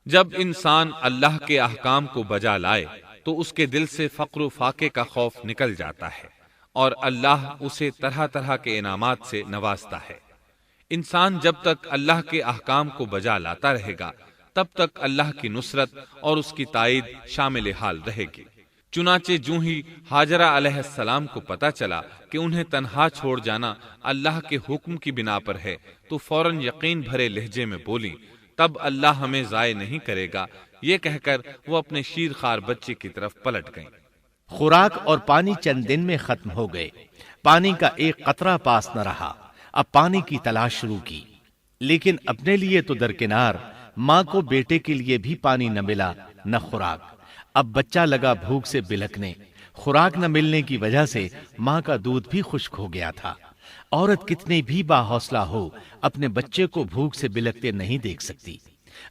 جب انسان اللہ کے احکام کو بجا لائے تو اس کے دل سے فقر و فاقے کا خوف نکل جاتا ہے اور اللہ اسے طرح طرح کے انعامات سے نوازتا ہے۔ انسان جب تک اللہ کے احکام کو بجا لاتا رہے گا تب تک اللہ کی نصرت اور اس کی تائید شامل حال رہے گی۔ چنانچہ جوں ہی ہاجرہ علیہ السلام کو پتہ چلا کہ انہیں تنہا چھوڑ جانا اللہ کے حکم کی بنا پر ہے تو فوراً یقین بھرے لہجے میں بولیں، تب اللہ ہمیں ضائع نہیں کرے گا، یہ کہہ کر وہ اپنے شیر خوار بچے کی طرف پلٹ گئیں۔ خوراک اور پانی چند دن میں ختم ہو گئے، پانی کا ایک قطرہ پاس نہ رہا۔ اب پانی کی تلاش شروع کی، لیکن اپنے لیے تو درکنار، ماں کو بیٹے کے لیے بھی پانی نہ ملا نہ خوراک۔ اب بچہ لگا بھوک سے بلکنے، خوراک نہ ملنے کی وجہ سے ماں کا دودھ بھی خشک ہو گیا تھا۔ عورت کتنی بھی باحوصلہ ہو اپنے بچے کو بھوک سے بلکتے نہیں دیکھ سکتی۔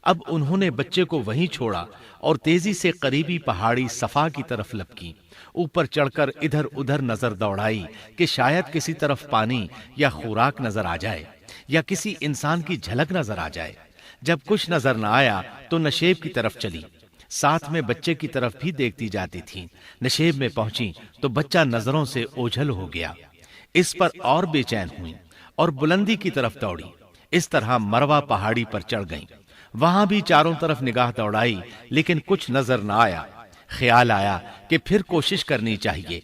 اب انہوں نے بچے کو وہیں چھوڑا اور تیزی سے قریبی پہاڑی صفا کی طرف لپکی۔ اوپر چڑھ کر ادھر ادھر نظر دوڑائی کہ شاید کسی طرف پانی یا خوراک نظر آ جائے یا کسی انسان کی جھلک نظر آ جائے۔ جب کچھ نظر نہ آیا تو نشیب کی طرف چلی، ساتھ میں بچے کی طرف بھی دیکھتی جاتی تھی۔ نشیب میں پہنچی تو بچہ نظروں سے اوجھل ہو گیا۔ اس پر اور بے چین ہوئی اور بلندی کی طرف دوڑی۔ اس طرح مروہ پہاڑی پر چڑھ گئیں۔ وہاں بھی چاروں طرف نگاہ دوڑائی لیکن کچھ نظر نہ آیا۔ خیال آیا کہ پھر کوشش کرنی چاہیے۔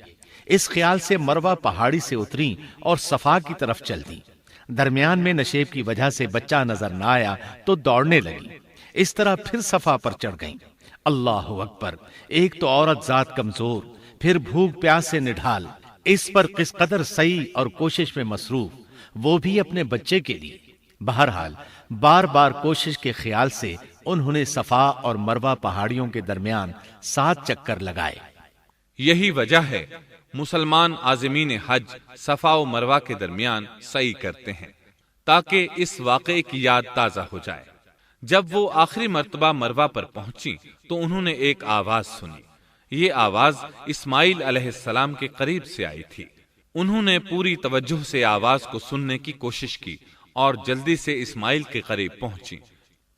اس خیال سے مروہ پہاڑی سے اتری اور صفا کی طرف چل دی۔ درمیان میں نشیب کی وجہ سے بچہ نظر نہ آیا تو دوڑنے لگی۔ اس طرح پھر صفا پر چڑھ گئیں۔ اللہ اکبر! ایک تو عورت ذات کمزور، پھر بھوک پیاس سے نڈھال، اس پر کس قدر سعی اور کوشش میں مصروف، وہ بھی اپنے بچے کے لیے۔ بہرحال بار بار کوشش کے خیال سے انہوں نے صفا اور مروہ پہاڑیوں کے درمیان 7 چکر لگائے۔ یہی وجہ ہے مسلمان عازمین حج صفا و مروہ کے درمیان سعی کرتے ہیں تاکہ اس واقعے کی یاد تازہ ہو جائے۔ جب وہ آخری مرتبہ مروہ پر پہنچی تو انہوں نے ایک آواز سنی۔ یہ آواز اسماعیل علیہ السلام کے قریب سے آئی تھی۔ انہوں نے پوری توجہ سے آواز کو سننے کی کوشش کی اور جلدی سے اسماعیل کے قریب پہنچی۔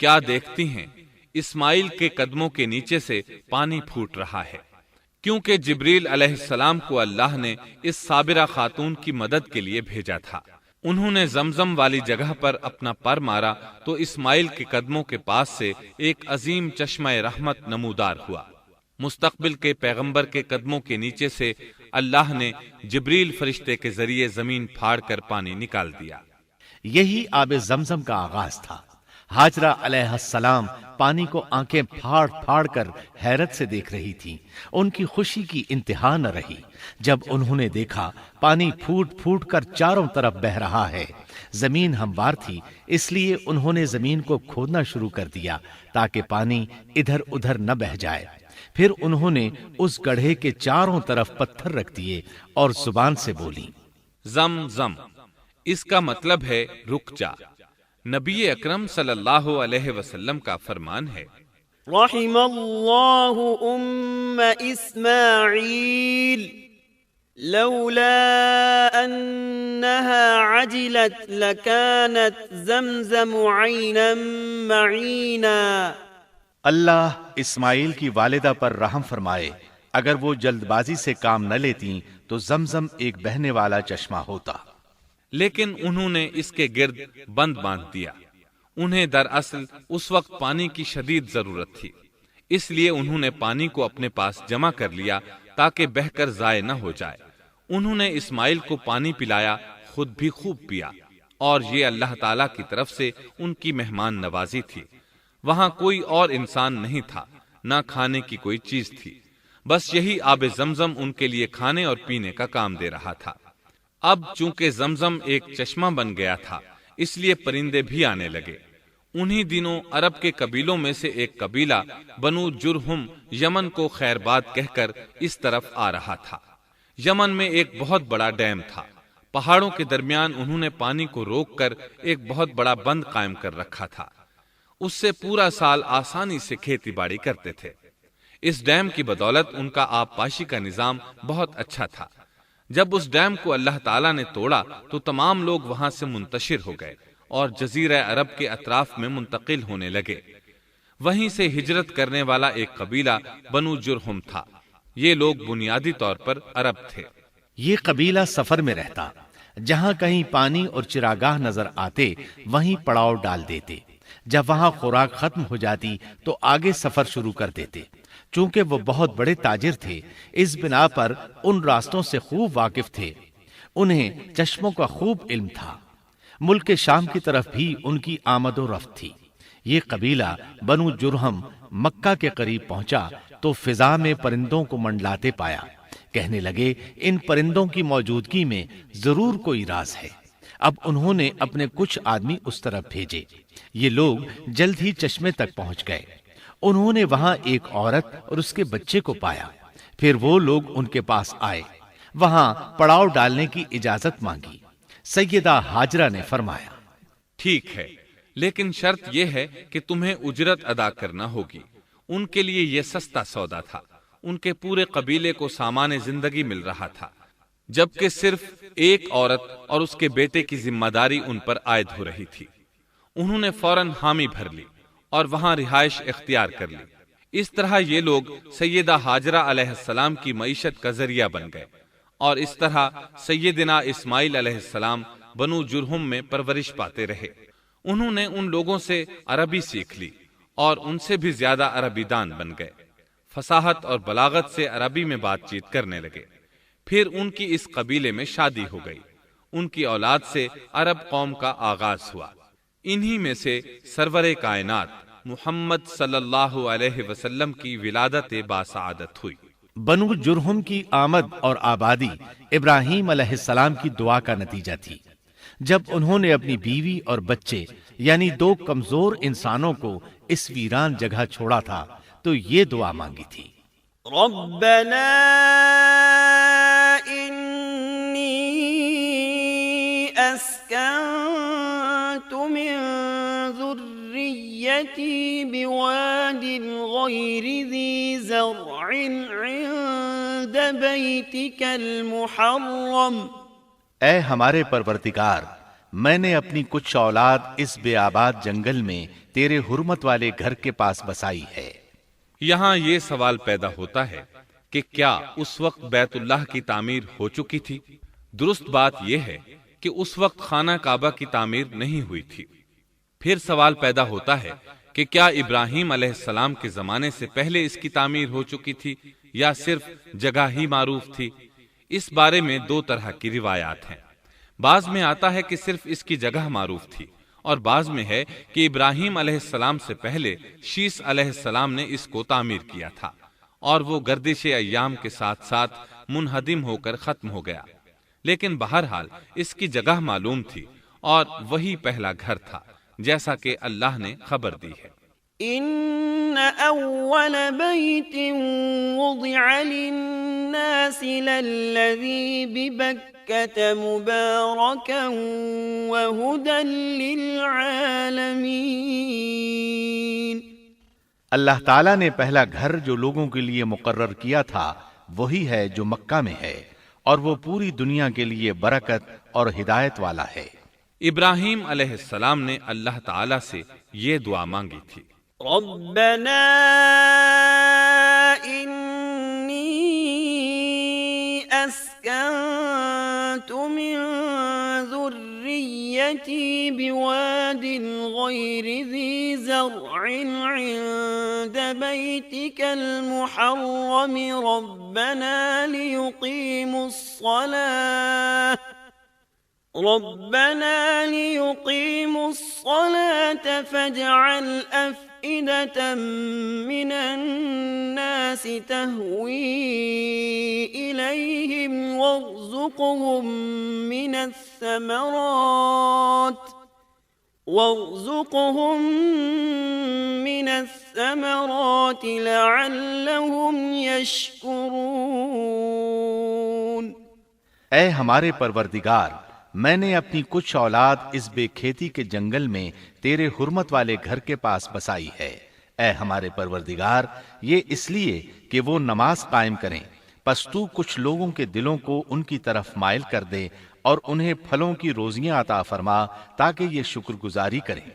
کیا دیکھتی ہیں؟ اسماعیل کے قدموں کے نیچے سے پانی پھوٹ رہا ہے، کیونکہ جبریل علیہ السلام کو اللہ نے اس صابرہ خاتون کی مدد کے لیے بھیجا تھا۔ انہوں نے زمزم والی جگہ پر اپنا پر مارا تو اسماعیل کے قدموں کے پاس سے ایک عظیم چشمہ رحمت نمودار ہوا۔ مستقبل کے پیغمبر کے قدموں کے نیچے سے اللہ نے جبریل فرشتے کے ذریعے زمین پھاڑ کر پانی نکال دیا۔ یہی آب زمزم کا آغاز تھا۔ ہاجرہ علیہ السلام پانی کو آنکھیں پھاڑ پھاڑ کر حیرت سے دیکھ رہی تھی۔ ان کی خوشی کی انتہا نہ رہی جب انہوں نے دیکھا پانی پھوٹ پھوٹ کر چاروں طرف بہ رہا ہے۔ زمین ہموار تھی، اس لیے انہوں نے زمین کو کھودنا شروع کر دیا تاکہ پانی ادھر ادھر نہ بہ جائے۔ پھر انہوں نے اس گڑھے کے چاروں طرف پتھر رکھ دیے اور زبان سے بولی، زم زم، اس کا مطلب ہے رک جا۔ نبی اکرم صلی اللہ علیہ وسلم کا فرمان ہے، رحم اللہ اسماعیل لولا انها عجلت لكانت زمزم عینا معینا۔ اللہ اسماعیل کی والدہ پر رحم فرمائے، اگر وہ جلد بازی سے کام نہ لیتی تو زمزم ایک بہنے والا چشمہ ہوتا۔ لیکن انہوں نے اس کے گرد بند باندھ دیا۔ انہیں دراصل اس وقت پانی کی شدید ضرورت تھی، اس لیے انہوں نے پانی کو اپنے پاس جمع کر لیا تاکہ بہہ کر ضائع نہ ہو جائے۔ انہوں نے اسماعیل کو پانی پلایا، خود بھی خوب پیا، اور یہ اللہ تعالی کی طرف سے ان کی مہمان نوازی تھی۔ وہاں کوئی اور انسان نہیں تھا، نہ کھانے کی کوئی چیز تھی، بس یہی آب زمزم ان کے لیے کھانے اور پینے کا کام دے رہا تھا۔ اب چونکہ زمزم ایک چشمہ بن گیا تھا، اس لیے پرندے بھی آنے لگے۔ انہی دنوں عرب کے قبیلوں میں سے ایک قبیلہ بنو جرہم یمن کو خیر باد کہہ کر اس طرف آ رہا تھا۔ یمن میں ایک بہت بڑا ڈیم تھا۔ پہاڑوں کے درمیان انہوں نے پانی کو روک کر ایک بہت بڑا بند قائم کر رکھا تھا۔ اس سے پورا سال آسانی سے کھیتی باڑی کرتے تھے۔ اس ڈیم کی بدولت ان کا آب پاشی کا نظام بہت اچھا تھا۔ جب اس ڈیم کو اللہ تعالیٰ نے توڑا تو تمام لوگ وہاں سے منتشر ہو گئے اور جزیرہ عرب کے اطراف میں منتقل ہونے لگے۔ وہیں سے ہجرت کرنے والا ایک قبیلہ بنو جرہم تھا۔ یہ لوگ بنیادی طور پر عرب تھے۔ یہ قبیلہ سفر میں رہتا، جہاں کہیں پانی اور چراگاہ نظر آتے وہیں پڑاؤ ڈال دیتے۔ جب وہاں خوراک ختم ہو جاتی تو آگے سفر شروع کر دیتے۔ چونکہ وہ بہت بڑے تاجر تھے، اس بنا پر ان راستوں سے خوب واقف تھے۔ انہیں چشموں کا خوب علم تھا۔ ملک شام کی طرف بھی ان کی آمد و رفت تھی۔ یہ قبیلہ بنو جرہم مکہ کے قریب پہنچا تو فضا میں پرندوں کو منڈلاتے پایا۔ کہنے لگے ان پرندوں کی موجودگی میں ضرور کوئی راز ہے۔ اب انہوں نے اپنے کچھ آدمی اس طرف بھیجے۔ یہ لوگ جلد ہی چشمے تک پہنچ گئے۔ انہوں نے وہاں ایک عورت اور اس کے بچے کو پایا۔ پھر وہ لوگ ان کے پاس آئے، وہاں پڑاؤ ڈالنے کی اجازت مانگی۔ سیدہ ہاجرہ نے فرمایا، ٹھیک ہے، لیکن شرط یہ ہے کہ تمہیں اجرت ادا کرنا ہوگی۔ ان کے لیے یہ سستا سودا تھا۔ ان کے پورے قبیلے کو سامان زندگی مل رہا تھا، جبکہ صرف ایک عورت اور اس کے بیٹے کی ذمہ داری ان پر عائد ہو رہی تھی۔ انہوں نے فوراً حامی بھر لی اور وہاں رہائش اختیار کر لی۔ اس طرح یہ لوگ سیدہ ہاجرہ علیہ السلام کی معیشت کا ذریعہ بن گئے، اور اس طرح سیدنا اسماعیل علیہ السلام بنو جرہم میں پرورش پاتے رہے۔ انہوں نے ان لوگوں سے عربی سیکھ لی اور ان سے بھی زیادہ عربی دان بن گئے۔ فصاحت اور بلاغت سے عربی میں بات چیت کرنے لگے۔ پھر ان کی اس قبیلے میں شادی ہو گئی۔ ان کی اولاد سے عرب قوم کا آغاز ہوا۔ انہی میں سے سرور کائنات محمد صلی اللہ علیہ وسلم کی ولادت باسعادت ہوئی۔ بنو جرہم کی آمد اور آبادی ابراہیم علیہ السلام کی دعا کا نتیجہ تھی۔ جب انہوں نے اپنی بیوی اور بچے یعنی دو کمزور انسانوں کو اس ویران جگہ چھوڑا تھا تو یہ دعا مانگی تھی، ربنا انی اسکنت من ذریتی بواد غیر ذی زرع عند بیتک المحرم۔ اے ہمارے پروردگار، میں نے اپنی کچھ اولاد اس بے آباد جنگل میں تیرے حرمت والے گھر کے پاس بسائی ہے۔ یہاں یہ سوال پیدا ہوتا ہے کہ کیا اس وقت بیت اللہ کی تعمیر ہو چکی تھی؟ درست بات یہ ہے کہ اس وقت خانہ کعبہ کی تعمیر نہیں ہوئی تھی۔ پھر سوال پیدا ہوتا ہے کہ کیا ابراہیم علیہ السلام کے زمانے سے پہلے اس کی تعمیر ہو چکی تھی یا صرف جگہ ہی معروف تھی؟ اس بارے میں دو طرح کی روایات ہیں۔ بعض میں آتا ہے کہ صرف اس کی جگہ معروف تھی، اور بعض میں ہے کہ ابراہیم علیہ السلام سے پہلے شیس علیہ السلام نے اس کو تعمیر کیا تھا، اور وہ گردش ایام کے ساتھ ساتھ منہدم ہو کر ختم ہو گیا۔ لیکن بہرحال اس کی جگہ معلوم تھی، اور وہی پہلا گھر تھا، جیسا کہ اللہ نے خبر دی ہے۔ ان اول بیت وضع للناس للذی ببکۃ مبارکا وہدی للعالمین۔ اللہ تعالیٰ نے پہلا گھر جو لوگوں کے لیے مقرر کیا تھا وہی ہے جو مکہ میں ہے، اور وہ پوری دنیا کے لیے برکت اور ہدایت والا ہے۔ ابراہیم علیہ السلام نے اللہ تعالیٰ سے یہ دعا مانگی تھی، ربنا انی اسکنت من ذریتی بواد غیر ذی زرع عند بیتک المحرم ربنا لیقیموا الصلاة فاجعل أفئدة من الناس تهوي إليهم وارزقهم من الثمرات لعلهم يشكرون۔ اے ہمارے پروردگار، میں نے اپنی کچھ اولاد اس بے کھیتی کے جنگل میں تیرے حرمت والے گھر کے پاس بسائی ہے۔ اے ہمارے پروردگار، یہ اس لیے کہ وہ نماز قائم کریں، پس تو کچھ لوگوں کے دلوں کو ان کی طرف مائل کر دے اور انہیں پھلوں کی روزیاں عطا فرما تاکہ یہ شکر گزاری کریں۔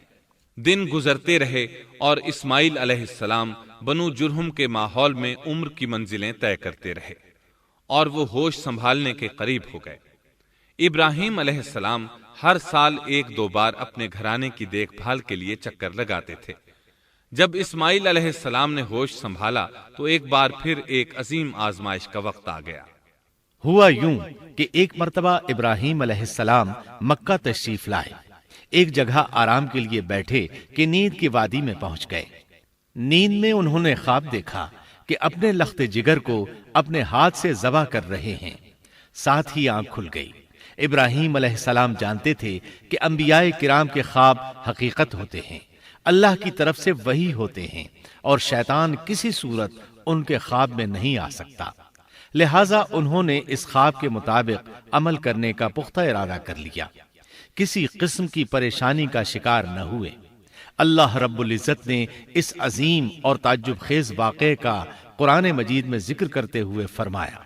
دن گزرتے رہے اور اسماعیل علیہ السلام بنو جرہم کے ماحول میں عمر کی منزلیں طے کرتے رہے اور وہ ہوش سنبھالنے کے قریب ہو گئے۔ ابراہیم علیہ السلام ہر سال 1-2 بار اپنے گھرانے کی دیکھ بھال کے لیے چکر لگاتے تھے۔ جب اسماعیل علیہ السلام نے ہوش سنبھالا تو ایک بار پھر ایک عظیم آزمائش کا وقت آ گیا۔ ہوا یوں کہ ایک مرتبہ ابراہیم علیہ السلام مکہ تشریف لائے، ایک جگہ آرام کے لیے بیٹھے کہ نیند کی وادی میں پہنچ گئے۔ نیند میں انہوں نے خواب دیکھا کہ اپنے لخت جگر کو اپنے ہاتھ سے ذبح کر رہے ہیں، ساتھ ہی آنکھ کھل گئی۔ ابراہیم علیہ السلام جانتے تھے کہ انبیاء کرام کے خواب حقیقت ہوتے ہیں، اللہ کی طرف سے وحی ہوتے ہیں، اور شیطان کسی صورت ان کے خواب میں نہیں آ سکتا۔ لہٰذا انہوں نے اس خواب کے مطابق عمل کرنے کا پختہ ارادہ کر لیا، کسی قسم کی پریشانی کا شکار نہ ہوئے۔ اللہ رب العزت نے اس عظیم اور تعجب خیز واقعے کا قرآن مجید میں ذکر کرتے ہوئے فرمایا،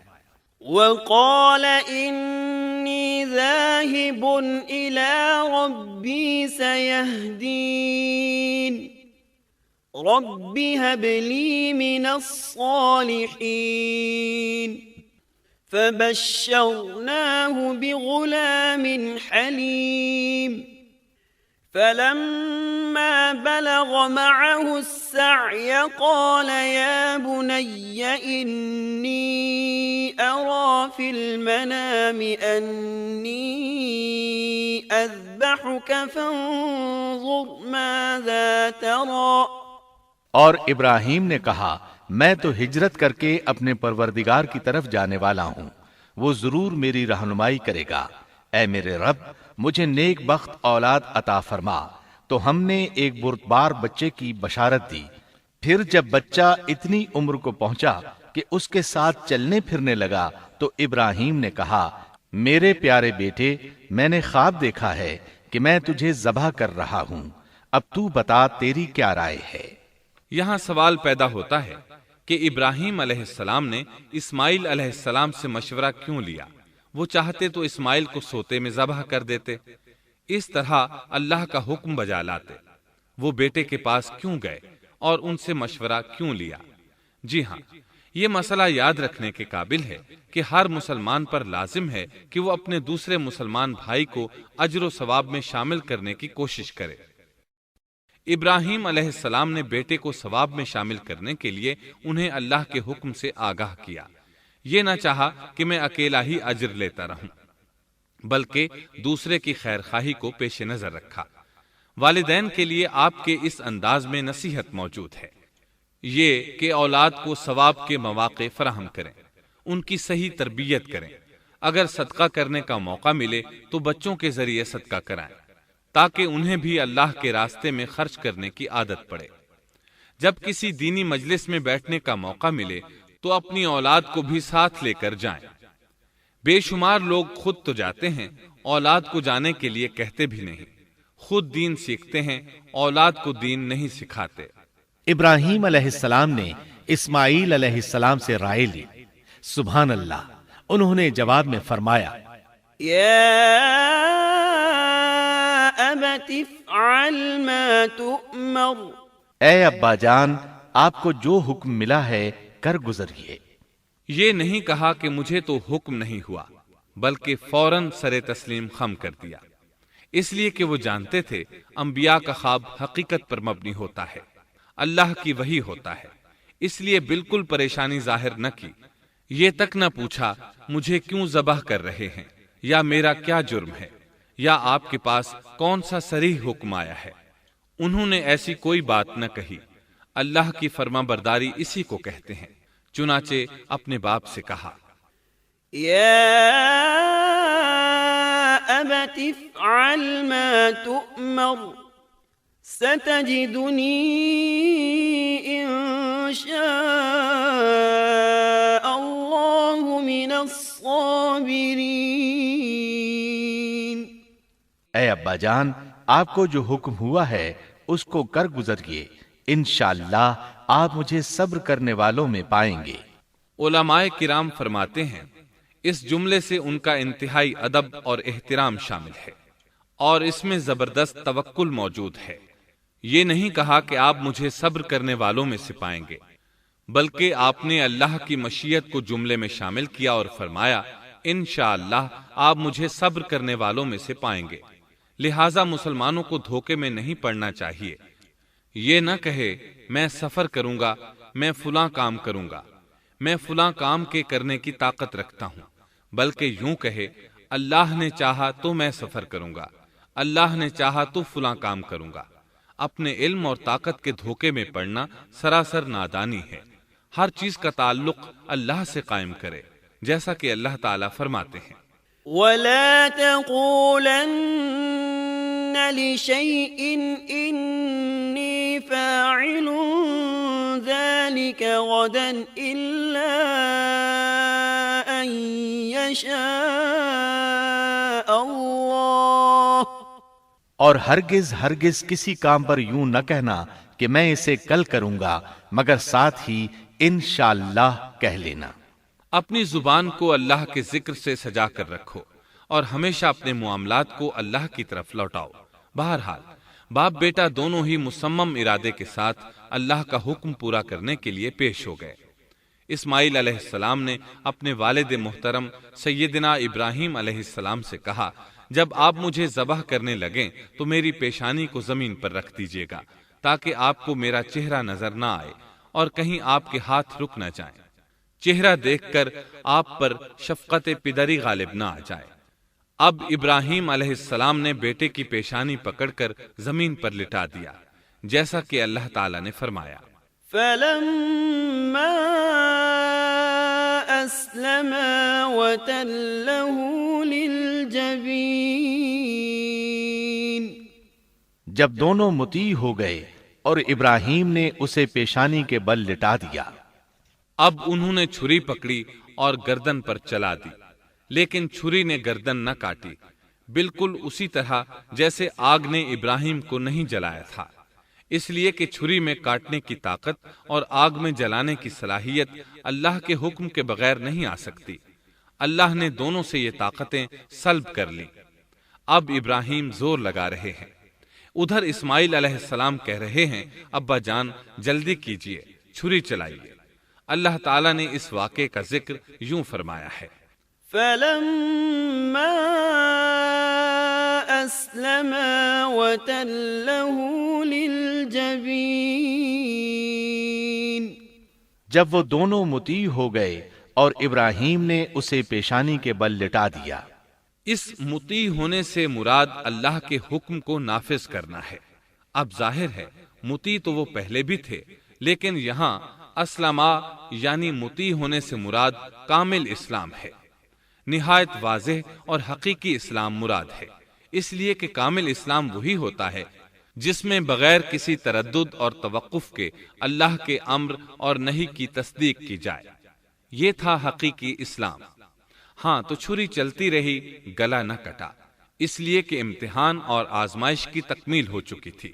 وقال إني ذاهب إلى ربي سيهدين رب هب لي من الصالحين فبشرناه بغلام حليم فلما بلغ معه السعي قال يا بني إني أرى في المنام أني أذبحك فانظر ماذا ترى۔ اور ابراہیم نے کہا، میں تو ہجرت کر کے اپنے پروردگار کی طرف جانے والا ہوں، وہ ضرور میری رہنمائی کرے گا۔ اے میرے رب، مجھے نیک بخت اولاد عطا فرما۔ تو ہم نے ایک بردبار بچے کی بشارت دی۔ پھر جب بچہ اتنی عمر کو پہنچا کہ اس کے ساتھ چلنے پھرنے لگا تو ابراہیم نے کہا، میرے پیارے بیٹے، میں نے خواب دیکھا ہے کہ میں تجھے ذبح کر رہا ہوں، اب تو بتا تیری کیا رائے ہے؟ یہاں سوال پیدا ہوتا ہے کہ ابراہیم علیہ السلام نے اسماعیل علیہ السلام سے مشورہ کیوں لیا؟ وہ چاہتے تو اسماعیل کو سوتے میں ذبح کر دیتے، اس طرح اللہ کا حکم بجا لاتے۔ وہ بیٹے کے پاس کیوں گئے اور ان سے مشورہ کیوں لیا؟ جی ہاں، یہ مسئلہ یاد رکھنے کے قابل ہے کہ ہر مسلمان پر لازم ہے کہ وہ اپنے دوسرے مسلمان بھائی کو اجر و ثواب میں شامل کرنے کی کوشش کرے۔ ابراہیم علیہ السلام نے بیٹے کو ثواب میں شامل کرنے کے لیے انہیں اللہ کے حکم سے آگاہ کیا۔ یہ نہ چاہا کہ میں اکیلا ہی اجر لیتا رہوں، بلکہ دوسرے کی خیر خواہی کو پیش نظر رکھا۔ والدین کے لیے آپ کے اس انداز میں نصیحت موجود ہے، یہ کہ اولاد کو ثواب کے مواقع فراہم کریں، ان کی صحیح تربیت کریں۔ اگر صدقہ کرنے کا موقع ملے تو بچوں کے ذریعے صدقہ کرائیں، تاکہ انہیں بھی اللہ کے راستے میں خرچ کرنے کی عادت پڑے۔ جب کسی دینی مجلس میں بیٹھنے کا موقع ملے تو اپنی اولاد کو بھی ساتھ لے کر جائیں۔ بے شمار لوگ خود تو جاتے ہیں، اولاد کو جانے کے لیے کہتے بھی نہیں، خود دین سیکھتے ہیں، اولاد کو دین نہیں سکھاتے۔ ابراہیم علیہ السلام نے اسماعیل علیہ السلام سے رائے لی۔ سبحان اللہ، انہوں نے جواب میں فرمایا، يا أبت افعل ما تؤمر۔ اے ابا جان، آپ کو جو حکم ملا ہے کر گزریے۔ یہ نہیں کہا کہ مجھے تو حکم نہیں ہوا، بلکہ فوراً سر تسلیم خم کر دیا، اس لیے کہ وہ جانتے تھے انبیاء کا خواب حقیقت پر مبنی ہوتا ہے، اللہ کی وحی ہوتا ہے۔ اس لیے بالکل پریشانی ظاہر نہ کی، یہ تک نہ پوچھا مجھے کیوں ذبح کر رہے ہیں، یا میرا کیا جرم ہے، یا آپ کے پاس کون سا صریح حکم آیا ہے۔ انہوں نے ایسی کوئی بات نہ کہی۔ اللہ کی فرما برداری اسی کو کہتے ہیں۔ چنانچہ اپنے باپ سے کہا، يا أبت افعل ما تؤمر ستجدني إن شاء الله من الصابرين۔ اے ابا جان، آپ کو جو حکم ہوا ہے اس کو کر گزریے، انشاءاللہ آپ مجھے صبر کرنے والوں میں پائیں گے۔ علماء کرام فرماتے ہیں اس جملے سے ان کا انتہائی ادب اور احترام شامل ہے، اور اس میں زبردست توکل موجود ہے۔ یہ نہیں کہا کہ آپ مجھے صبر کرنے والوں میں سے پائیں گے، بلکہ آپ نے اللہ کی مشیت کو جملے میں شامل کیا اور فرمایا انشاءاللہ آپ مجھے صبر کرنے والوں میں سے پائیں گے۔ لہٰذا مسلمانوں کو دھوکے میں نہیں پڑنا چاہیے۔ یہ نہ کہے میں سفر کروں گا، میں فلاں کام کروں گا، میں فلاں کام کے کرنے کی طاقت رکھتا ہوں، بلکہ یوں کہے اللہ نے چاہا تو میں سفر کروں گا، اللہ نے چاہا تو فلاں کام کروں گا۔ اپنے علم اور طاقت کے دھوکے میں پڑنا سراسر نادانی ہے۔ ہر چیز کا تعلق اللہ سے قائم کرے، جیسا کہ اللہ تعالیٰ فرماتے ہیں ولا تقولن لشيء إني فاعل ذلك غدا إلا أن يشاء الله اور ہرگز ہرگز کسی کام پر یوں نہ کہنا کہ میں اسے کل کروں گا، مگر ساتھ ہی انشاءاللہ کہہ لینا۔ اپنی زبان کو اللہ کے ذکر سے سجا کر رکھو اور ہمیشہ اپنے معاملات کو اللہ کی طرف لوٹاؤ۔ بہرحال باپ بیٹا دونوں ہی مصمم ارادے کے ساتھ اللہ کا حکم پورا کرنے کے لیے پیش ہو گئے۔ اسماعیل علیہ السلام نے اپنے والد محترم سیدنا ابراہیم علیہ السلام سے کہا جب آپ مجھے ذبح کرنے لگیں تو میری پیشانی کو زمین پر رکھ دیجیے گا تاکہ آپ کو میرا چہرہ نظر نہ آئے اور کہیں آپ کے ہاتھ رک نہ جائیں، چہرہ دیکھ کر آپ پر شفقت پدری غالب نہ آ جائے۔ اب ابراہیم علیہ السلام نے بیٹے کی پیشانی پکڑ کر زمین پر لٹا دیا، جیسا کہ اللہ تعالیٰ نے فرمایا فلما أسلما وتله للجبين جب دونوں مطیع ہو گئے اور ابراہیم نے اسے پیشانی کے بل لٹا دیا۔ اب انہوں نے چھری پکڑی اور گردن پر چلا دی، لیکن چھری نے گردن نہ کاٹی، بالکل اسی طرح جیسے آگ نے ابراہیم کو نہیں جلایا تھا، اس لیے کہ چھری میں کاٹنے کی طاقت اور آگ میں جلانے کی صلاحیت اللہ کے حکم کے بغیر نہیں آ سکتی۔ اللہ نے دونوں سے یہ طاقتیں سلب کر لیں۔ اب ابراہیم زور لگا رہے ہیں، ادھر اسماعیل علیہ السلام کہہ رہے ہیں ابا جان جلدی کیجئے، چھری چلائیے۔ اللہ تعالیٰ نے اس واقعے کا ذکر یوں فرمایا ہے فلما أسلما وتله للجبين جب وہ دونوں مطیع ہو گئے اور ابراہیم نے اسے پیشانی کے بل لٹا دیا۔ اس مطیع ہونے سے مراد اللہ کے حکم کو نافذ کرنا ہے۔ اب ظاہر ہے مطیع تو وہ پہلے بھی تھے، لیکن یہاں اسلما یعنی مطیع ہونے سے مراد کامل اسلام ہے۔ نہایت واضح اور حقیقی اسلام مراد ہے، اس لیے کہ کامل اسلام وہی ہوتا ہے جس میں بغیر کسی تردد اور توقف کے اللہ کے امر اور نہی کی تصدیق کی جائے۔ یہ تھا حقیقی اسلام۔ ہاں تو چھری چلتی رہی، گلا نہ کٹا، اس لیے کہ امتحان اور آزمائش کی تکمیل ہو چکی تھی۔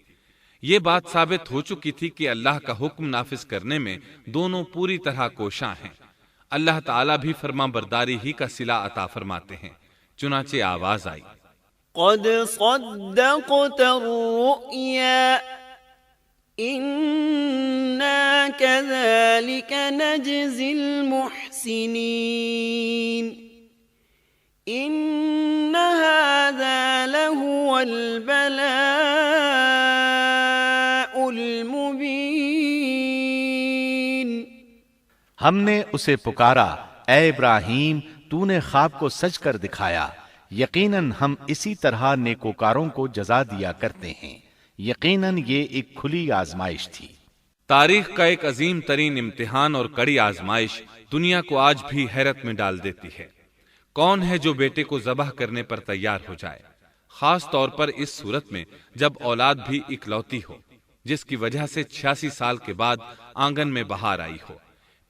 یہ بات ثابت ہو چکی تھی کہ اللہ کا حکم نافذ کرنے میں دونوں پوری طرح کوشاں ہیں۔ اللہ تعالیٰ بھی فرما برداری ہی کا صلہ عطا فرماتے ہیں۔ چنانچہ آواز آئی قد صدقت الرؤيا إنا كذلك نجزي المحسنين إن هذا لهو البلاء المبين ہم نے اسے پکارا، اے ابراہیم تو نے خواب کو سچ کر دکھایا، یقیناً ہم اسی طرح نیکوکاروں کو جزا دیا کرتے ہیں۔ یقیناً یہ ایک کھلی آزمائش تھی۔ تاریخ کا ایک عظیم ترین امتحان اور کڑی آزمائش دنیا کو آج بھی حیرت میں ڈال دیتی ہے۔ کون ہے جو بیٹے کو ذبح کرنے پر تیار ہو جائے، خاص طور پر اس صورت میں جب اولاد بھی اکلوتی ہو، جس کی وجہ سے 86 سال کے بعد آنگن میں بہار آئی ہو۔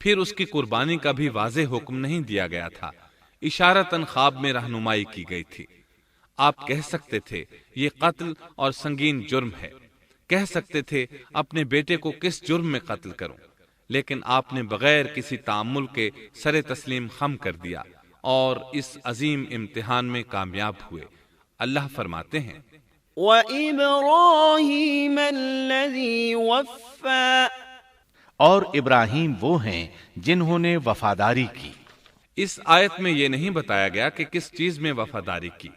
پھر اس کی قربانی کا بھی واضح حکم نہیں دیا گیا تھا، اشارتاً خواب میں رہنمائی کی گئی تھی۔ آپ کہہ سکتے تھے یہ قتل اور سنگین جرم ہے، کہہ سکتے تھے اپنے بیٹے کو کس جرم میں قتل کروں، لیکن آپ نے بغیر کسی تعامل کے سر تسلیم خم کر دیا اور اس عظیم امتحان میں کامیاب ہوئے۔ اللہ فرماتے ہیں وإبراهيم الذي وفى اور ابراہیم وہ ہیں جنہوں نے وفاداری کی۔ اس آیت میں یہ نہیں بتایا گیا کہ کس چیز میں وفاداری کی،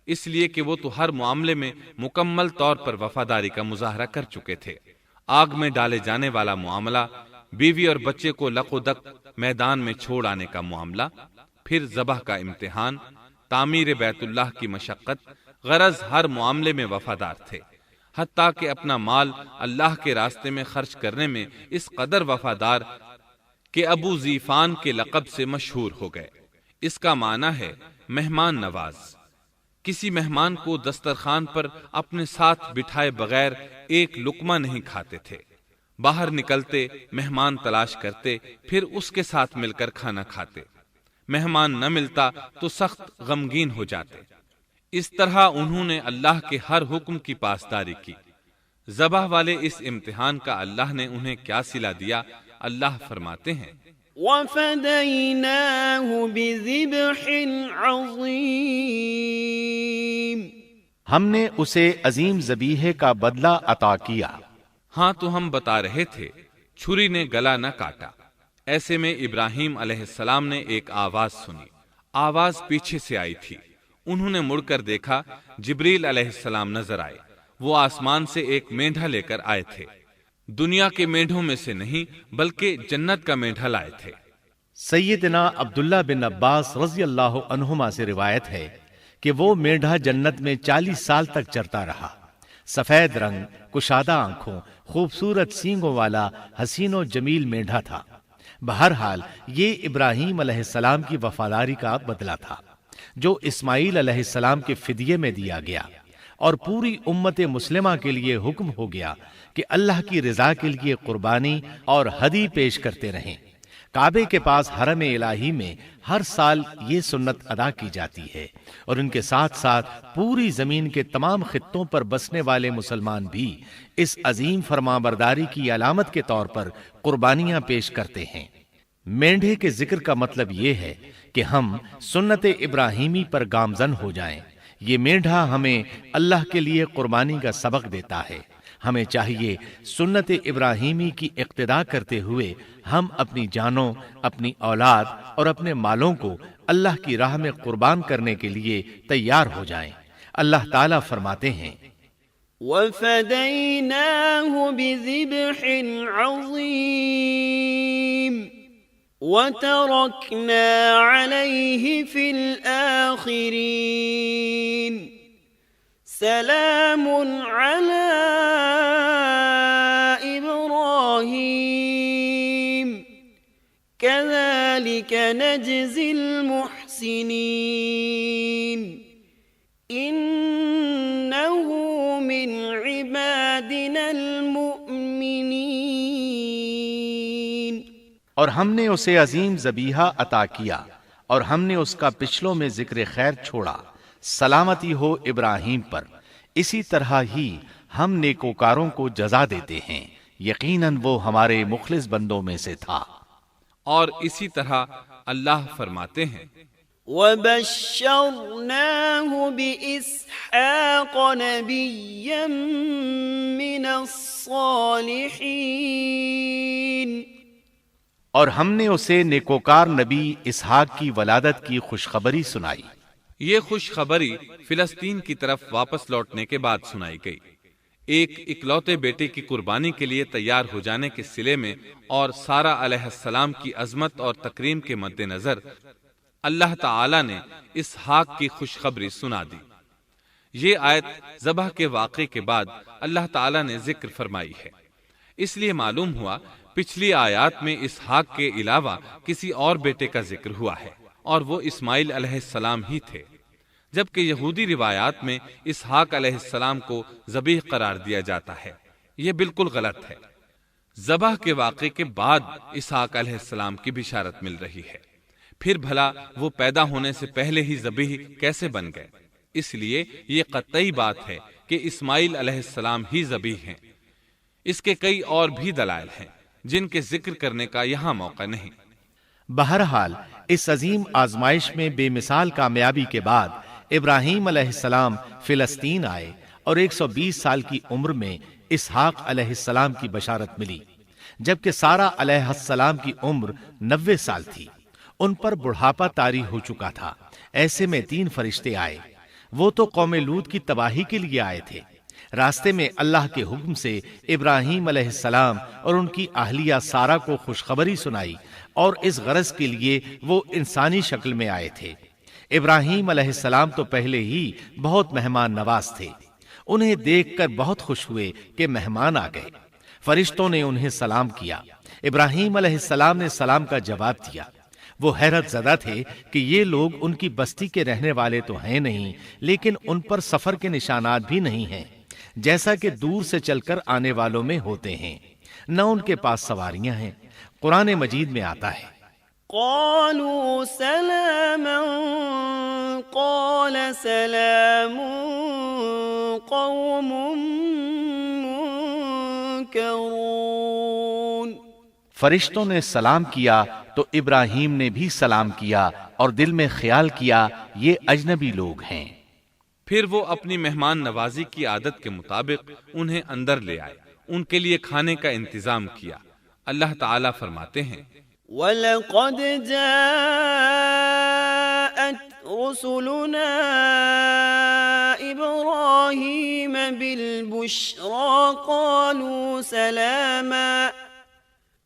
اس لیے کہ وہ تو ہر معاملے میں مکمل طور پر وفاداری کا مظاہرہ کر چکے تھے۔ آگ میں ڈالے جانے والا معاملہ، بیوی اور بچے کو لق و دق میدان میں چھوڑ آنے کا معاملہ، پھر ذبح کا امتحان، تعمیر بیت اللہ کی مشقت، غرض ہر معاملے میں وفادار تھے، حتیٰ کہ اپنا مال اللہ کے راستے میں خرچ کرنے میں اس قدر وفادار کہ ابو زیفان کے لقب سے مشہور ہو گئے۔ اس کا معنی ہے مہمان نواز۔ کسی مہمان کو دسترخوان پر اپنے ساتھ بٹھائے بغیر ایک لقمہ نہیں کھاتے تھے، باہر نکلتے مہمان تلاش کرتے، پھر اس کے ساتھ مل کر کھانا کھاتے، مہمان نہ ملتا تو سخت غمگین ہو جاتے۔ اس طرح انہوں نے اللہ کے ہر حکم کی پاسداری کی۔ ذبح والے اس امتحان کا اللہ نے انہیں کیا صلہ دیا؟ اللہ فرماتے ہیں وَفَدَيْنَاهُ بِذِبْحٍ عَظِيمٍ، ہم نے اسے عظیم ذبیحے کا بدلہ عطا کیا۔ ہاں تو ہم بتا رہے تھے چھری نے گلا نہ کاٹا۔ ایسے میں ابراہیم علیہ السلام نے ایک آواز سنی، آواز پیچھے سے آئی تھی۔ انہوں نے مڑ کر دیکھا، جبریل علیہ السلام نظر آئے۔ وہ آسمان سے ایک مینڈھا لے کر آئے تھے، دنیا کے مینڈھوں میں سے نہیں بلکہ جنت کا مینڈھا لائے تھے۔ سیدنا عبداللہ بن عباس رضی اللہ عنہما سے روایت ہے کہ وہ مینڈھا جنت میں 40 سال تک چرتا رہا۔ سفید رنگ، کشادہ آنکھوں، خوبصورت سینگوں والا حسین و جمیل مینڈھا تھا۔ بہرحال یہ ابراہیم علیہ السلام کی وفاداری کا بدلہ تھا جو اسماعیل علیہ السلام کے فدیے میں دیا گیا، اور پوری امت مسلمہ کے لیے حکم ہو گیا کہ اللہ کی رضا کے لیے قربانی اور ہدی پیش کرتے رہیں۔ کعبے کے پاس حرم الہی میں ہر سال یہ سنت ادا کی جاتی ہے، اور ان کے ساتھ ساتھ پوری زمین کے تمام خطوں پر بسنے والے مسلمان بھی اس عظیم فرمانبرداری کی علامت کے طور پر قربانیاں پیش کرتے ہیں۔ مینڈھے کے ذکر کا مطلب یہ ہے کہ ہم سنت ابراہیمی پر گامزن ہو جائیں۔ یہ مینڈھا ہمیں اللہ کے لیے قربانی کا سبق دیتا ہے۔ ہمیں چاہیے سنت ابراہیمی کی اقتدا کرتے ہوئے ہم اپنی جانوں، اپنی اولاد اور اپنے مالوں کو اللہ کی راہ میں قربان کرنے کے لیے تیار ہو جائیں۔ اللہ تعالیٰ فرماتے ہیں وَفَدَيْنَاهُ بِذِبْحٍ عَظِيمٍ وَتَرَكْنَا عَلَيْهِ فِي الْآخِرِينَ سَلَامٌ عَلَىٰ إِبْرَاهِيمَ كَذَلِكَ نَجْزِي الْمُحْسِنِينَ إِنَّهُ مِنْ عِبَادِنَا الْمُؤْمِنِينَ۔ اور ہم نے اسے عظیم ذبیحہ عطا کیا، اور ہم نے اس کا پچھلوں میں ذکر خیر چھوڑا۔ سلامتی ہو ابراہیم پر۔ اسی طرح ہی ہم نیکوکاروں کو جزا دیتے ہیں، یقیناً وہ ہمارے مخلص بندوں میں سے تھا۔ اور اسی طرح اللہ فرماتے ہیں وَبَشَّرْنَاهُ بِإِسْحَاقَ نَبِيًّا مِّنَ الصَّالِحِينَ، اور ہم نے اسے نیکوکار نبی اسحاق کی ولادت کی خوشخبری سنائی۔ یہ خوشخبری فلسطین کی طرف واپس لوٹنے کے بعد سنائی گئی۔ ایک اکلوتے بیٹے کی قربانی کے لیے تیار ہو جانے کے صلے میں اور سارہ علیہ السلام کی عظمت اور تکریم کے مد نظر اللہ تعالی نے اسحاق کی خوشخبری سنا دی۔ یہ آیت ذبح کے واقعے کے بعد اللہ تعالی نے ذکر فرمائی ہے، اس لیے معلوم ہوا پچھلی آیات میں اسحاق کے علاوہ کسی اور بیٹے کا ذکر ہوا ہے، اور وہ اسماعیل علیہ السلام ہی تھے، جبکہ یہودی روایات میں اسحاق علیہ السلام کو ذبیح قرار دیا جاتا ہے۔ یہ بالکل غلط ہے۔ ذبح کے واقعے کے بعد اسحاق علیہ السلام کی بشارت مل رہی ہے، پھر بھلا وہ پیدا ہونے سے پہلے ہی ذبیح کیسے بن گئے؟ اس لیے یہ قطعی بات ہے کہ اسماعیل علیہ السلام ہی ذبیح ہیں۔ اس کے کئی اور بھی دلائل ہیں جن کے ذکر کرنے کا یہاں موقع نہیں۔ بہرحال اس عظیم آزمائش میں بے مثال کامیابی کے بعد ابراہیم علیہ السلام فلسطین آئے اور 120 سال کی عمر میں اسحاق علیہ السلام کی بشارت ملی، جبکہ سارہ علیہ السلام کی عمر 90 سال تھی۔ ان پر بڑھاپا طاری ہو چکا تھا۔ ایسے میں 3 فرشتے آئے، وہ تو قوم لوط کی تباہی کے لیے آئے تھے۔ راستے میں اللہ کے حکم سے ابراہیم علیہ السلام اور ان کی اہلیہ سارہ کو خوشخبری سنائی، اور اس غرض کے لیے وہ انسانی شکل میں آئے تھے۔ ابراہیم علیہ السلام تو پہلے ہی بہت مہمان نواز تھے، انہیں دیکھ کر بہت خوش ہوئے کہ مہمان آ گئے۔ فرشتوں نے انہیں سلام کیا۔ ابراہیم علیہ السلام نے سلام کا جواب دیا۔ وہ حیرت زدہ تھے کہ یہ لوگ ان کی بستی کے رہنے والے تو ہیں نہیں، لیکن ان پر سفر کے نشانات بھی نہیں ہیں، جیسا کہ دور سے چل کر آنے والوں میں ہوتے ہیں، نہ ان کے پاس سواریاں ہیں۔ قرآن مجید میں آتا ہے، قالوا سلاما قال سلام قوم منكرون۔ فرشتوں نے سلام کیا تو ابراہیم نے بھی سلام کیا اور دل میں خیال کیا یہ اجنبی لوگ ہیں۔ پھر وہ اپنی مہمان نوازی کی عادت کے مطابق انہیں اندر لے آئے، ان کے لیے کھانے کا انتظام کیا۔ اللہ تعالیٰ فرماتے ہیں، وَلَقَدْ جَاءَتْ رُسُلُنَا إِبْرَاهِيمَ بِالْبُشْرَى قَالُوا سَلَامًا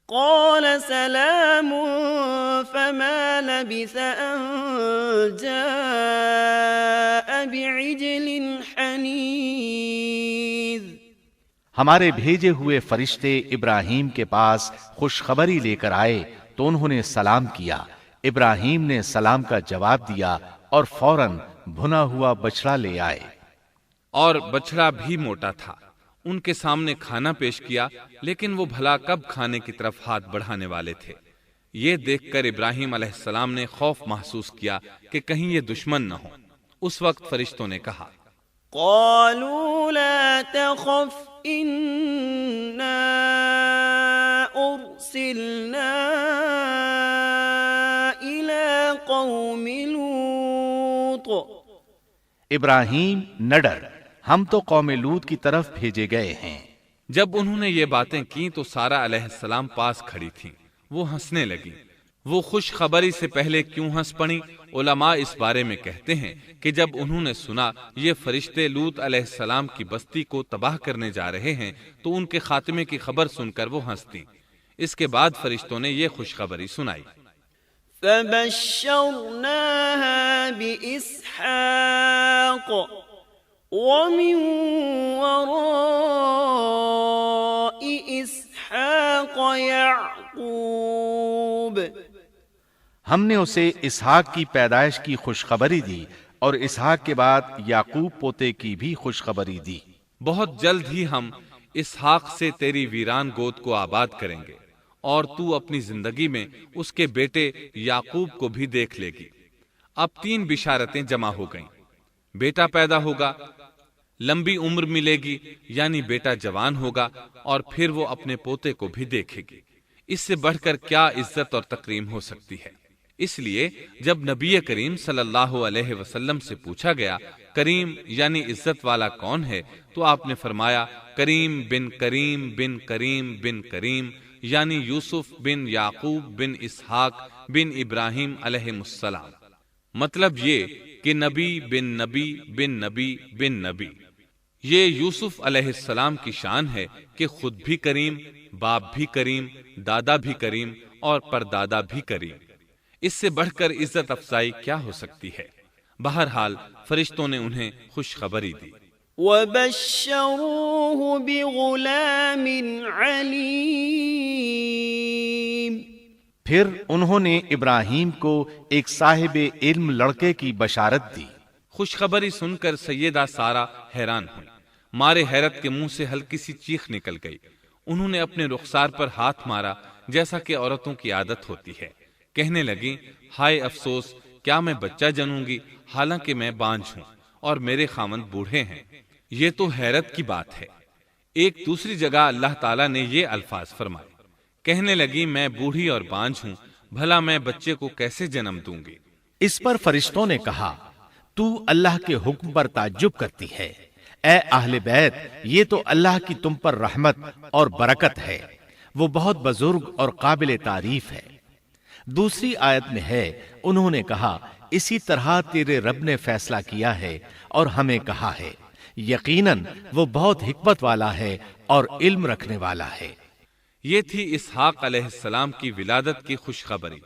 قَالَ سَلَامٌ فَمَا لَبِثَ أَن جَاءَ بِعِجْلٍ حَنِيذٍ۔ ہمارے بھیجے ہوئے فرشتے ابراہیم کے پاس خوشخبری لے کر آئے تو انہوں نے سلام کیا۔ ابراہیم نے سلام کا جواب دیا اور فوراً بھنا ہوا بچڑا لے آئے، اور بچڑا بھی موٹا تھا۔ ان کے سامنے کھانا پیش کیا، لیکن وہ بھلا کب کھانے کی طرف ہاتھ بڑھانے والے تھے۔ یہ دیکھ کر ابراہیم علیہ السلام نے خوف محسوس کیا کہ کہیں یہ دشمن نہ ہو۔ اس وقت فرشتوں نے کہا، قالوا لا تخف إنا أرسلنا إلى قوم لوط۔ ابراہیم نہ ڈر، ہم تو قوم لوط کی طرف بھیجے گئے ہیں۔ جب انہوں نے یہ باتیں کی تو سارہ علیہ السلام پاس کھڑی تھیں۔ وہ ہنسنے لگی۔ وہ خوش خبری سے پہلے کیوں ہنس پڑی؟ علماء اس بارے میں کہتے ہیں کہ جب انہوں نے سنا یہ فرشتے لوط علیہ السلام کی بستی کو تباہ کرنے جا رہے ہیں تو ان کے خاتمے کی خبر سن کر وہ ہنستی۔ اس کے بعد فرشتوں نے یہ خوشخبری سنائی۔ فبشرناها بإسحاق ومن وراء إسحاق يعقوب۔ ہم نے اسے اسحاق کی پیدائش کی خوشخبری دی اور اسحاق کے بعد یعقوب پوتے کی بھی خوشخبری دی۔ بہت جلد ہی ہم اسحاق سے تیری ویران گود کو آباد کریں گے، اور تو اپنی زندگی میں اس کے بیٹے یعقوب کو بھی دیکھ لے گی۔ اب 3 بشارتیں جمع ہو گئیں۔ بیٹا پیدا ہوگا، لمبی عمر ملے گی یعنی بیٹا جوان ہوگا، اور پھر وہ اپنے پوتے کو بھی دیکھے گی۔ اس سے بڑھ کر کیا عزت اور تکریم ہو سکتی ہے؟ اس لیے جب نبی کریم صلی اللہ علیہ وسلم سے پوچھا گیا کریم یعنی عزت والا کون ہے، تو آپ نے فرمایا کریم بن کریم بن کریم بن کریم، یعنی یوسف بن یعقوب بن اسحاق بن ابراہیم علیہ السلام۔ مطلب یہ کہ نبی بن نبی بن نبی بن نبی۔ یہ یوسف علیہ السلام کی شان ہے کہ خود بھی کریم، باپ بھی کریم، دادا بھی کریم اور پردادا بھی کریم۔ اس سے بڑھ کر عزت افزائی کیا ہو سکتی ہے؟ بہرحال فرشتوں نے انہیں خوشخبری دی۔ وَبَشَّرُوهُ بِغُلَامٍ عَلِيمٍ۔ پھر انہوں نے ابراہیم کو ایک صاحب علم لڑکے کی بشارت دی۔ خوشخبری سن کر سیدہ سارہ حیران ہوئی، مارے حیرت کے منہ سے ہلکی سی چیخ نکل گئی۔ انہوں نے اپنے رخسار پر ہاتھ مارا جیسا کہ عورتوں کی عادت ہوتی ہے۔ کہنے لگی، ہائے افسوس، کیا میں بچہ جنوں گی حالانکہ میں بانجھ ہوں اور میرے خاوند بوڑھے ہیں؟ یہ تو حیرت کی بات ہے۔ ایک دوسری جگہ اللہ تعالیٰ نے یہ الفاظ فرمائے، کہنے لگی میں بوڑھی اور بانجھ ہوں، بھلا میں بچے کو کیسے جنم دوں گی؟ اس پر فرشتوں نے کہا، تو اللہ کے حکم پر تعجب کرتی ہے، اے اہل بیت، یہ تو اللہ کی تم پر رحمت اور برکت ہے، وہ بہت بزرگ اور قابل تعریف ہے۔ دوسری آیت میں ہے، انہوں نے کہا اسی طرح تیرے رب نے فیصلہ کیا ہے اور ہمیں کہا ہے، یقیناً وہ بہت حکمت والا ہے اور علم رکھنے والا ہے۔ یہ تھی اسحاق علیہ السلام کی ولادت کی خوشخبری۔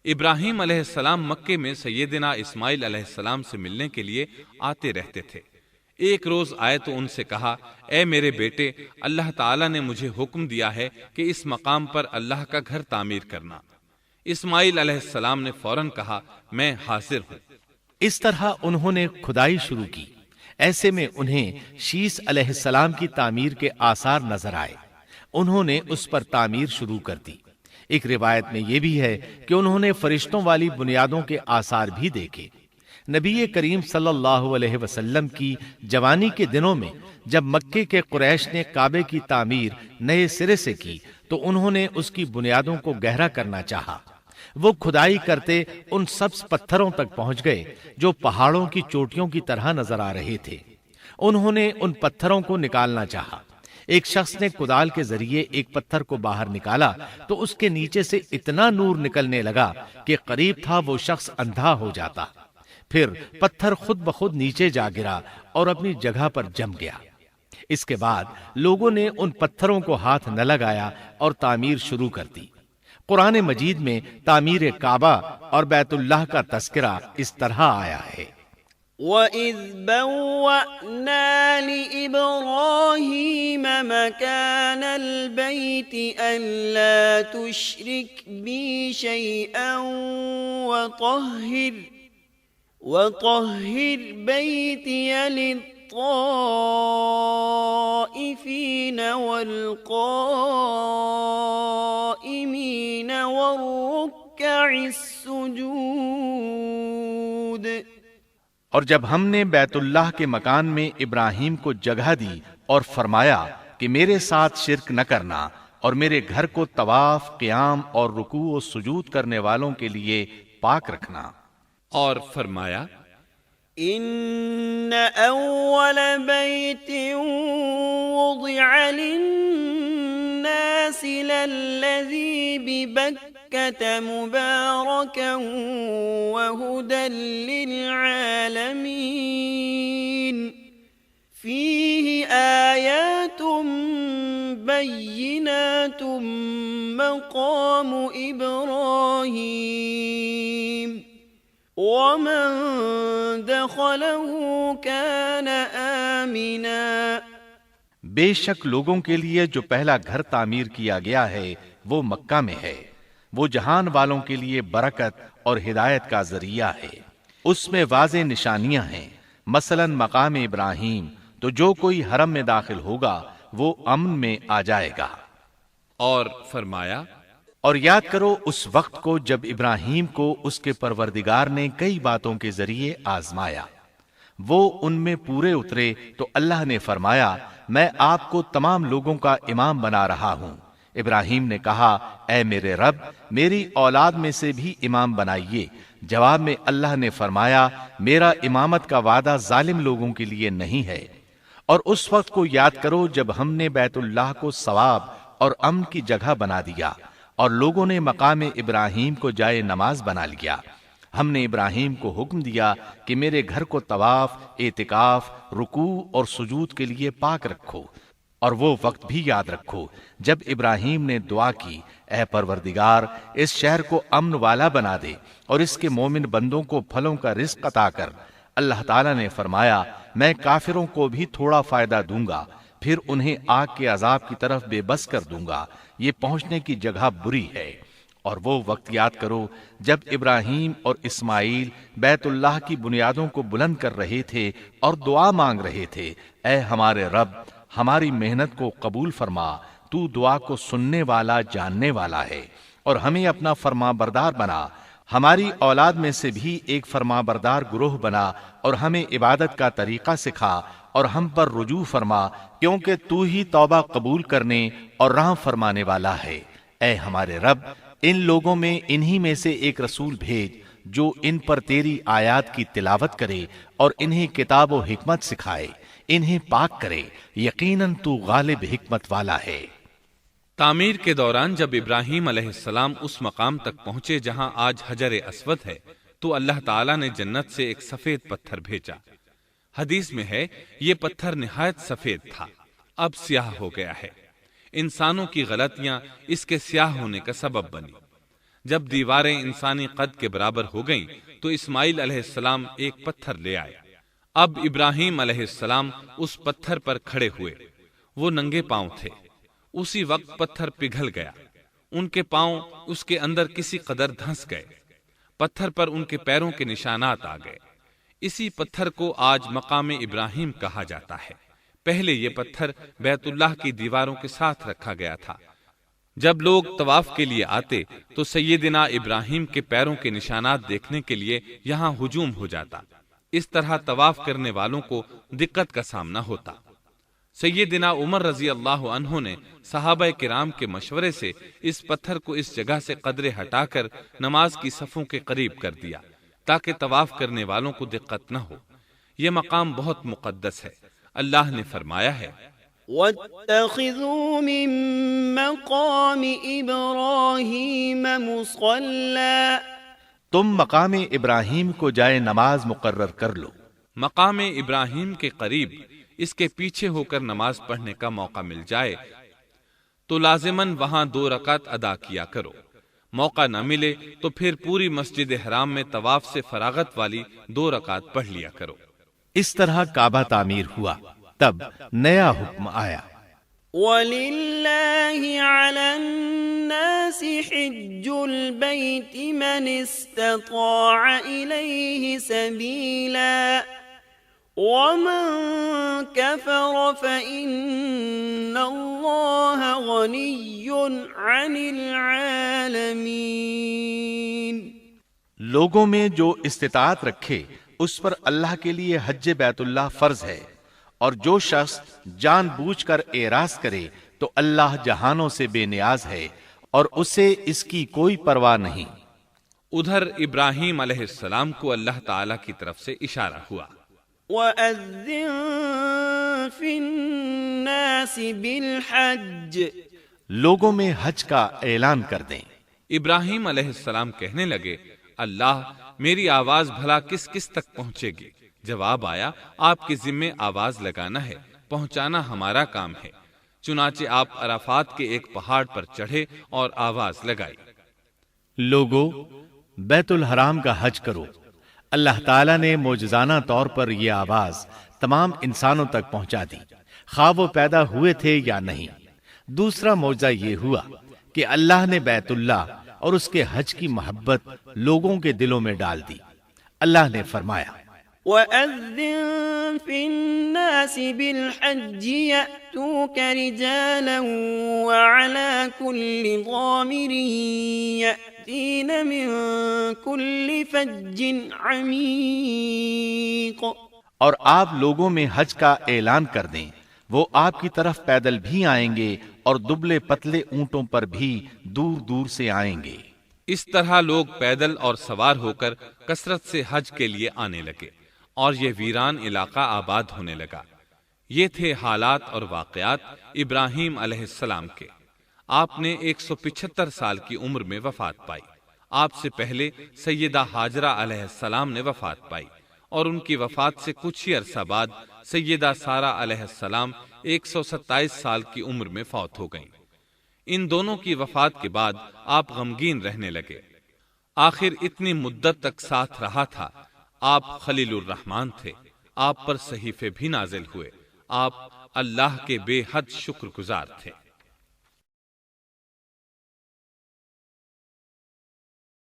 ابراہیم علیہ السلام مکے میں سیدنا اسماعیل علیہ السلام سے ملنے کے لیے آتے رہتے تھے۔ ایک روز آئے تو ان سے کہا، اے میرے بیٹے، اللہ تعالیٰ نے مجھے حکم دیا ہے کہ اس مقام پر اللہ کا گھر تعمیر کرنا۔ اسماعیل علیہ السلام نے فوراً کہا، میں حاضر ہوں۔ اس طرح انہوں نے کھدائی شروع کی۔ ایسے میں انہیں شیش علیہ السلام کی تعمیر کے آثار نظر آئے۔ انہوں نے اس پر تعمیر شروع کر دی۔ ایک روایت میں یہ بھی ہے کہ انہوں نے فرشتوں والی بنیادوں کے آثار بھی دیکھے۔ نبی کریم صلی اللہ علیہ وسلم کی جوانی کے دنوں میں جب مکے کے قریش نے کعبے کی تعمیر نئے سرے سے کی تو انہوں نے اس کی بنیادوں کو گہرا کرنا چاہا۔ وہ کھدائی کرتے ان سبز پتھروں تک پہنچ گئے جو پہاڑوں کی چوٹیوں کی طرح نظر آ رہے تھے۔ انہوں نے ان پتھروں کو نکالنا چاہا۔ ایک شخص نے کدال کے ذریعے ایک پتھر کو باہر نکالا تو اس کے نیچے سے اتنا نور نکلنے لگا کہ قریب تھا وہ شخص اندھا ہو جاتا۔ پھر پتھر خود بخود نیچے جا گرا اور اپنی جگہ پر جم گیا۔ اس کے بعد لوگوں نے ان پتھروں کو ہاتھ نہ لگایا اور تعمیر شروع کر دی۔ قرآن مجید میں تعمیر کعبہ اور بیت اللہ کا تذکرہ اس طرح آیا ہے، وَإِذْ بَوَّأْنَا لِإِبْرَاهِيمَ مَكَانَ الْبَيْتِ أَلَّا تُشْرِكْ بِي شَيْئًا وَطَهِّرْ بَيْتِيَ لِلطَّائِفِينَ وَالْقَائِمِينَ وَالرُّكَّعِ السُّجُودِ۔ اور جب ہم نے بیت اللہ کے مکان میں ابراہیم کو جگہ دی اور فرمایا کہ میرے ساتھ شرک نہ کرنا اور میرے گھر کو طواف، قیام اور رکوع و سجود کرنے والوں کے لیے پاک رکھنا، اور فرمایا، ان اول بیت وضع للناس للذی ببکۃ مبارکا وہدی للعالمین فیہ آیات بینات مقام ابراہیم ومن دخلہ کان آمنا۔ بے شک لوگوں کے لیے جو پہلا گھر تعمیر کیا گیا ہے وہ مکہ میں ہے، وہ جہان والوں کے لیے برکت اور ہدایت کا ذریعہ ہے۔ اس میں واضح نشانیاں ہیں، مثلا مقام ابراہیم، تو جو کوئی حرم میں داخل ہوگا وہ امن میں آ جائے گا۔ اور فرمایا، اور یاد کرو اس وقت کو جب ابراہیم کو اس کے پروردگار نے کئی باتوں کے ذریعے آزمایا، وہ ان میں پورے اترے تو اللہ نے فرمایا، میں آپ کو تمام لوگوں کا امام بنا رہا ہوں۔ ابراہیم نے کہا، اے میرے رب، میری اولاد میں سے بھی امام بنائیے۔ جواب میں اللہ نے فرمایا، میرا امامت کا وعدہ ظالم لوگوں کے لیے نہیں ہے۔ اور اس وقت کو یاد کرو جب ہم نے بیت اللہ کو ثواب اور امن کی جگہ بنا دیا اور لوگوں نے مقام ابراہیم کو جائے نماز بنا لیا۔ ہم نے ابراہیم کو حکم دیا کہ میرے گھر کو طواف، اعتکاف، رکوع اور سجود کے لیے پاک رکھو، اور وہ وقت بھی یاد رکھو جب ابراہیم نے دعا کی، اے پروردگار، اس شہر کو امن والا بنا دے اور اس کے مومن بندوں کو پھلوں کا رزق عطا کر۔ اللہ تعالیٰ نے فرمایا، میں کافروں کو بھی تھوڑا فائدہ دوں گا، پھر انہیں آگ کے عذاب کی طرف بے بس کر دوں گا، یہ پہنچنے کی جگہ بری ہے۔ اور وہ وقت یاد کرو جب ابراہیم اور اسماعیل بیت اللہ کی بنیادوں کو بلند کر رہے تھے اور دعا مانگ رہے تھے، اے ہمارے رب، ہماری محنت کو قبول فرما، تو دعا کو سننے والا، جاننے والا ہے، اور ہمیں اپنا فرما بردار بنا، ہماری اولاد میں سے بھی ایک فرما بردار گروہ بنا، اور ہمیں عبادت کا طریقہ سکھا اور ہم پر رجوع فرما، کیونکہ تو ہی توبہ قبول کرنے اور رحم فرمانے والا ہے۔ اے ہمارے رب، ان لوگوں میں انہی میں سے ایک رسول بھیج جو ان پر تیری آیات کی تلاوت کرے اور انہیں کتاب و حکمت سکھائے، انہیں پاک کرے، یقیناً تو غالب حکمت والا ہے۔ تعمیر کے دوران جب ابراہیم علیہ السلام اس مقام تک پہنچے جہاں آج حجر اسود ہے تو اللہ تعالیٰ نے جنت سے ایک سفید پتھر بھیجا۔ حدیث میں ہے یہ پتھر نہایت سفید تھا، اب سیاہ ہو گیا ہے۔ انسانوں کی غلطیاں اس کے سیاہ ہونے کا سبب بنی۔ جب دیواریں انسانی قد کے برابر ہو گئیں تو اسماعیل علیہ السلام ایک پتھر لے آئے۔ اب ابراہیم علیہ السلام اس پتھر پر کھڑے ہوئے، وہ ننگے پاؤں تھے۔ اسی وقت پتھر پگھل گیا، ان کے پاؤں اس کے اندر کسی قدر دھنس گئے، پتھر پر ان کے پیروں کے نشانات آ گئے۔ اسی پتھر کو آج مقام ابراہیم کہا جاتا ہے۔ پہلے یہ پتھر بیت اللہ کی دیواروں کے ساتھ رکھا گیا تھا۔ جب لوگ طواف کے لیے آتے تو سیدنا ابراہیم کے پیروں کے نشانات دیکھنے کے لیے یہاں ہجوم ہو جاتا۔ اس طرح طواف کرنے والوں کو دقت کا سامنا ہوتا۔ سیدنا عمر رضی اللہ عنہ نے صحابہ کرام کے مشورے سے اس پتھر کو اس جگہ سے قدرے ہٹا کر نماز کی صفوں کے قریب کر دیا تاکہ طواف کرنے والوں کو دقت نہ ہو۔ یہ مقام بہت مقدس ہے۔ اللہ نے فرمایا ہے وَاتَّخِذُوا مِن مَّقَامِ إِبْرَاهِيمَ مُصَلًّى، تم مقام ابراہیم کو جائے نماز مقرر کر لو۔ مقام ابراہیم کے قریب اس کے پیچھے ہو کر نماز پڑھنے کا موقع مل جائے تو لازماً وہاں 2 رکعت ادا کیا کرو۔ موقع نہ ملے تو پھر پوری مسجد حرام میں طواف سے فراغت والی 2 رکعت پڑھ لیا کرو۔ اس طرح کعبہ تعمیر ہوا، تب نیا حکم آیا۔ وَلِلَّهِ عَلَى النَّاسِ حِجُّ الْبَيْتِ مَنِ اسْتَطَاعَ إِلَيْهِ سَبِيلًا وَمَن كَفَرَ فَإِنَّ اللَّهَ غَنِيٌّ عَنِ الْعَالَمِينَ۔ لوگوں میں جو استطاعت رکھے اس پر اللہ کے لیے حج بیت اللہ فرض ہے، اور جو شخص جان بوجھ کر اعراض کرے تو اللہ جہانوں سے بے نیاز ہے اور اسے اس کی کوئی پرواہ نہیں۔ ادھر ابراہیم علیہ السلام کو اللہ تعالیٰ کی طرف سے اشارہ ہوا، وَأَذِّن فِي النَّاسِ بِالْحَجِّ، لوگوں میں حج کا اعلان کر دیں۔ ابراہیم علیہ السلام کہنے لگے، اللہ میری آواز بھلا کس کس تک پہنچے گی؟ جواب آیا، آپ کے ذمے آواز لگانا ہے، پہنچانا ہمارا کام ہے۔ چنانچہ آپ عرفات کے ایک پہاڑ پر چڑھے اور آواز لگائی، لوگو بیت الحرام کا حج کرو۔ اللہ تعالیٰ نے معجزانہ طور پر یہ آواز تمام انسانوں تک پہنچا دی، خواہ وہ پیدا ہوئے تھے یا نہیں۔ دوسرا معجزہ یہ ہوا کہ اللہ نے بیت اللہ اور اس کے حج کی محبت لوگوں کے دلوں میں ڈال دی۔ اللہ نے فرمایا، وَأَذِّن فِي النَّاسِ بِالْحَجِّ يَأْتُوكَ رِجَالًا وَعَلَى كُلِّ ضَامِرٍ يَأْتِينَ مِن كُلِّ فَجٍّ عَمِيقٍ، اور آپ لوگوں میں حج کا اعلان کر دیں، وہ آپ کی طرف پیدل بھی آئیں گے اور دبلے پتلے اونٹوں پر بھی دور دور سے آئیں گے۔ اس طرح لوگ پیدل اور سوار ہو کر کثرت سے حج کے لیے آنے لگے اور یہ ویران علاقہ آباد ہونے لگا۔ یہ تھے حالات اور واقعات ابراہیم علیہ السلام کے۔ آپ نے 175 سال کی عمر میں وفات پائی۔ آپ سے پہلے سیدہ ہاجرہ علیہ السلام نے وفات پائی، اور ان کی وفات سے کچھ ہی عرصہ بعد سیدہ سارہ علیہ السلام 127 سال کی عمر میں فوت ہو گئیں۔ ان دونوں کی وفات کے بعد آپ غمگین رہنے لگے۔ آخر اتنی مدت تک ساتھ رہا تھا۔ آپ خلیل الرحمن تھے، آپ پر صحیفے بھی نازل ہوئے، آپ اللہ کے بے حد شکر گزار تھے۔